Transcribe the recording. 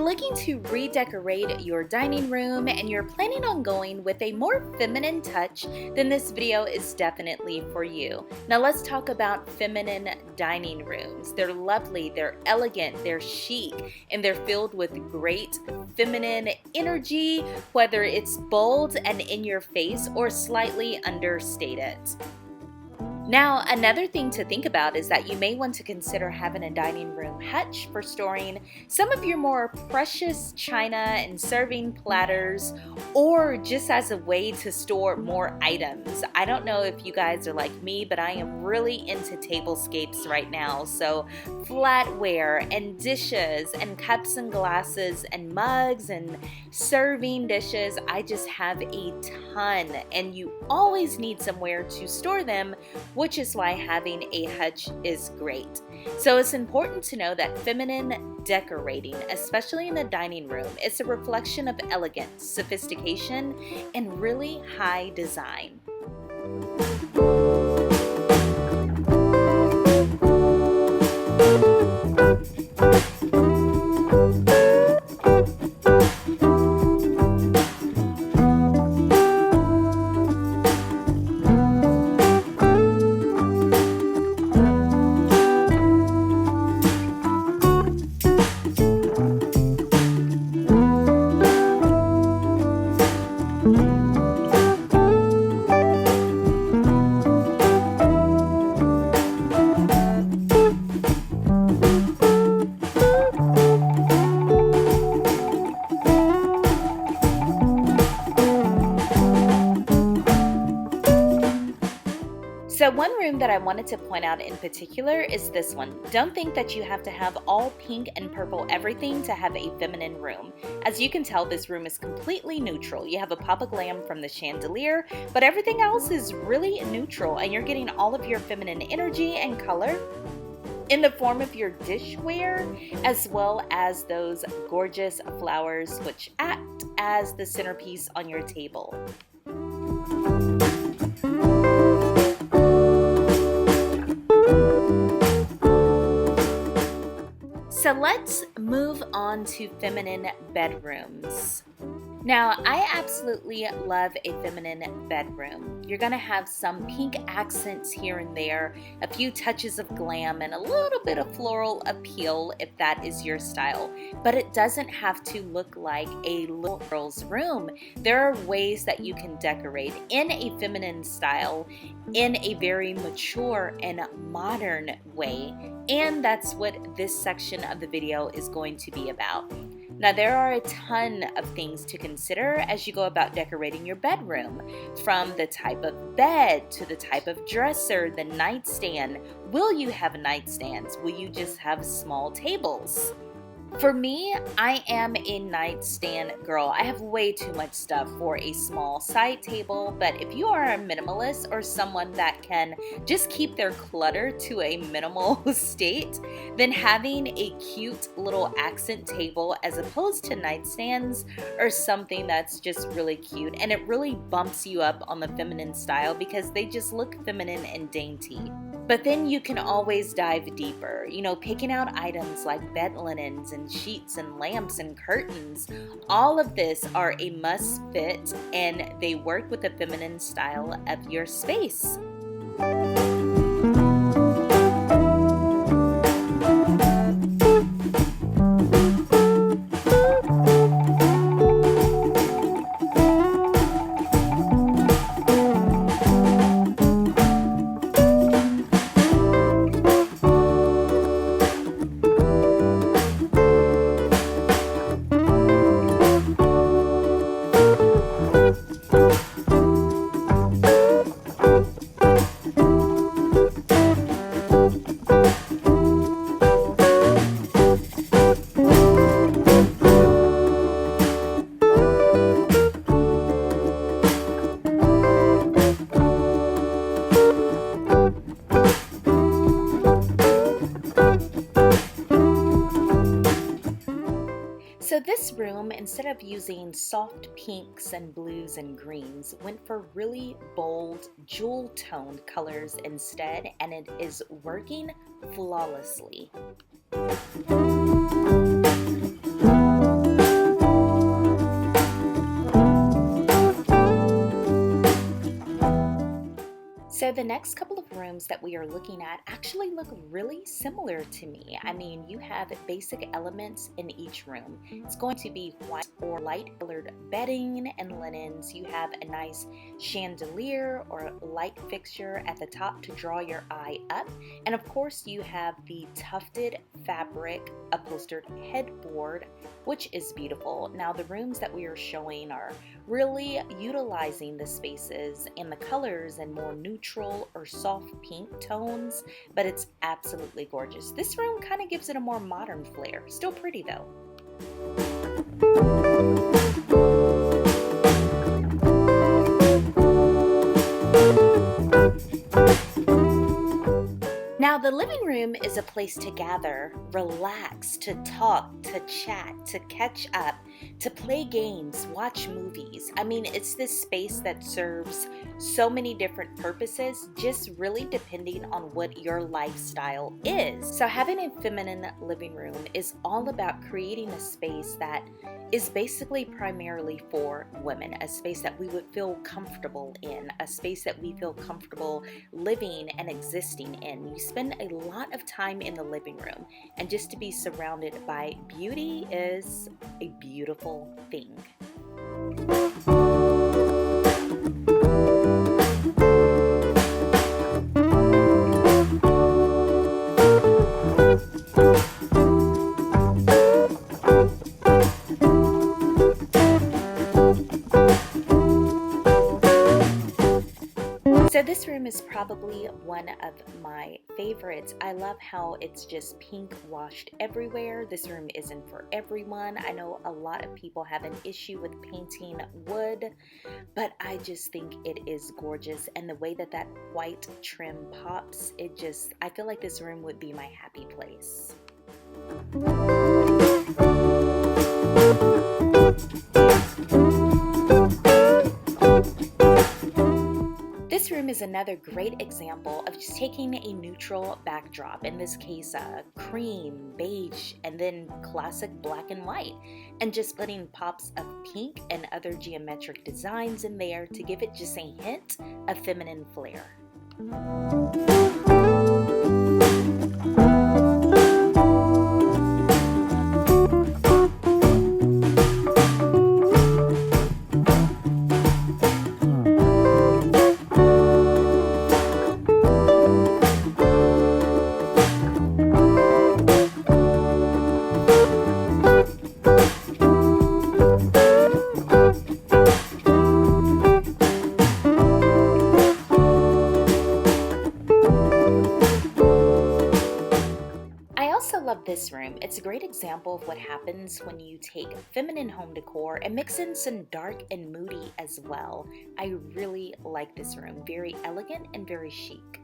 looking to redecorate your dining room and you're planning on going with a more feminine touch, then this video is definitely for you. Now let's talk about feminine dining rooms. They're lovely, they're elegant, they're chic, and they're filled with great feminine energy, whether it's bold and in your face or slightly understated. Now, another thing to think about is that you may want to consider having a dining room hutch for storing some of your more precious china and serving platters, or just as a way to store more items. I don't know if you guys are like me, but I am really into tablescapes right now. So flatware and dishes and cups and glasses and mugs and serving dishes, I just have a ton, and you always need somewhere to store them, which is why having a hutch is great. So it's important to know that feminine decorating, especially in the dining room, is a reflection of elegance, sophistication, and really high design. So one room that I wanted to point out in particular is this one. Don't think that you have to have all pink and purple everything to have a feminine room. As you can tell, this room is completely neutral. You have a pop of glam from the chandelier, but everything else is really neutral, and you're getting all of your feminine energy and color in the form of your dishware, as well as those gorgeous flowers which act as the centerpiece on your table. So let's move on to feminine bedrooms. Now, I absolutely love a feminine bedroom. You're gonna have some pink accents here and there, a few touches of glam, and a little bit of floral appeal if that is your style. But it doesn't have to look like a little girl's room. There are ways that you can decorate in a feminine style, in a very mature and modern way. And that's what this section of the video is going to be about. Now, there are a ton of things to consider as you go about decorating your bedroom, from the type of bed to the type of dresser, the nightstand. Will you have nightstands? Will you just have small tables? For me, I am a nightstand girl. I have way too much stuff for a small side table, but if you are a minimalist or someone that can just keep their clutter to a minimal state, then having a cute little accent table as opposed to nightstands are something that's just really cute, and it really bumps you up on the feminine style because they just look feminine and dainty. But then you can always dive deeper, picking out items like bed linens and sheets and lamps and curtains. All of this are a must fit, and they work with the feminine style of your space. So this room, instead of using soft pinks and blues and greens, went for really bold, jewel-toned colors instead, and it is working flawlessly. So the next couple of rooms that we are looking at actually look really similar to me. I mean, you have basic elements in each room. It's going to be white or light colored bedding and linens. You have a nice chandelier or light fixture at the top to draw your eye up. And of course, you have the tufted fabric upholstered headboard, which is beautiful. Now, the rooms that we are showing are really utilizing the spaces and the colors and more neutral or soft pink tones, but it's absolutely gorgeous. This room kind of gives it a more modern flair. Still pretty though. Now, the living room is a place to gather, relax, to talk, to chat, to catch up, to play games, watch movies. I mean, it's this space that serves so many different purposes, just really depending on what your lifestyle is. So having a feminine living room is all about creating a space that is basically primarily for women, a space that we would feel comfortable in, a space that we feel comfortable living and existing in. You spend a lot of time in the living room, and just to be surrounded by beauty is a beautiful thing. So this room is probably one of my favorites. I love how it's just pink washed everywhere. This room isn't for everyone. I know a lot of people have an issue with painting wood, but I just think it is gorgeous. And the way that that white trim pops, I feel like this room would be my happy place. This room is another great example of just taking a neutral backdrop, in this case cream, beige, and then classic black and white, and just putting pops of pink and other geometric designs in there to give it just a hint of feminine flair. Love this room. It's a great example of what happens when you take feminine home decor and mix in some dark and moody as well. I really like this room. Very elegant and very chic.